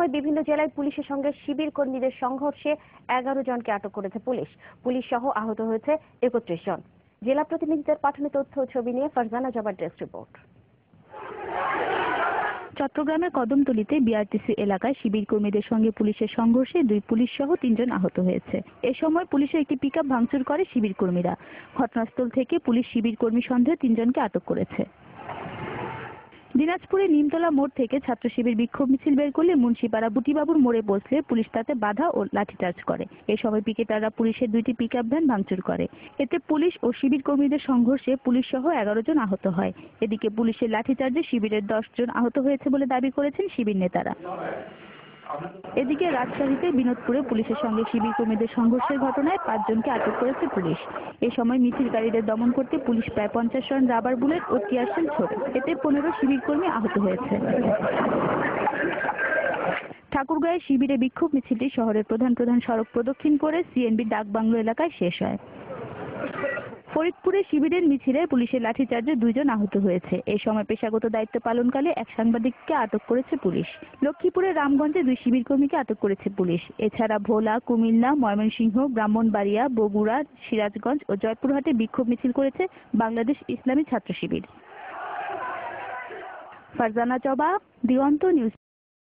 বিভিন্ন জেলায় পুলিশের সঙ্গে শিবির কর্মীদের সংঘর্ষে 11 জনকে আটক করেছে পুলিশ সহ আহত হয়েছে 31 জন। জেলা প্রতিনিধিদের পাঠানো তথ্য ও ছবি নিয়ে ফারজানা জবার ডেস্ক রিপোর্ট। চট্টগ্রামের কদমতলীতে বিআরটিসি এলাকায় শিবির কর্মীদের সঙ্গে পুলিশের সংঘর্ষে 2 পুলিশ সহ 3 জন আহত হয়েছে। এ সময় পুলিশের একটি পিকআপ ভাঙচুর করে শিবির কর্মীরা। ঘটনাস্থল থেকে পুলিশ শিবির কর্মী সন্দেহে 3 জনকে আটক করেছে। দিনাজপুরে নিমতলা মোড় থেকে ছাত্র শিবির বিক্ষোভ মিছিল বের করলে মুন্সিপাড়া বুটিবাবুর মোড়ে পৌঁছলে পুলিশ তাতে বাধা ও লাঠিচার্জ করে। এ সময় পিকেটাররা পুলিশের 2টি পিকআপ ভ্যান ভাঙচুর করে। এতে পুলিশ ও শিবির কর্মীদের সংঘর্ষে পুলিশ সহ 11 জন আহত হয়। এদিকে পুলিশের লাঠিচার্জে শিবিরের 10 জন আহত হয়েছে বলে দাবি করেছেন শিবির নেতারা। এদিকে রাজশাহীতে বিনোদপুরে পুলিশের সঙ্গে শিবির কর্মীদের সংঘর্ষের ঘটনায় 5 জনকে আটক করেছে পুলিশ। এ সময় মিছিলকারীদের দমন করতে পুলিশ প্রায় 50 রাউন্ড রাবার বুলেট ও টিয়ার শেল ছোড়ে। এতে 15 শিবির কর্মী আহত হয়েছে। ঠাকুরগাঁয়ে শিবিরে বিক্ষোভ মিছিলটি শহরের প্রধান সড়ক প্রদক্ষিণ করে সিএনবি ডাকবাংলো এলাকায় শেষ হয়। ফরিদপুরে শিবিরের মিছিলে পুলিশের লাঠিচার্জে 2 জন আহত হয়েছে। এই সময় পেশাগত দায়িত্ব পালনকালে এক সাংবাদিককে আটক করেছে পুলিশ। লক্ষ্মীপুরের রামগঞ্জে 2 শিবির কর্মীকে আটক করেছে পুলিশ। এছাড়া ভোলা, কুমিল্লা, ময়মনসিংহ, ব্রাহ্মণবাড়িয়া, বগুড়া, সিরাজগঞ্জ ও জয়পুরহাটে বিক্ষোভ মিছিল করেছে বাংলাদেশ ইসলামী ছাত্র শিবির। ফারজানা জবা, দিগন্ত নিউজ।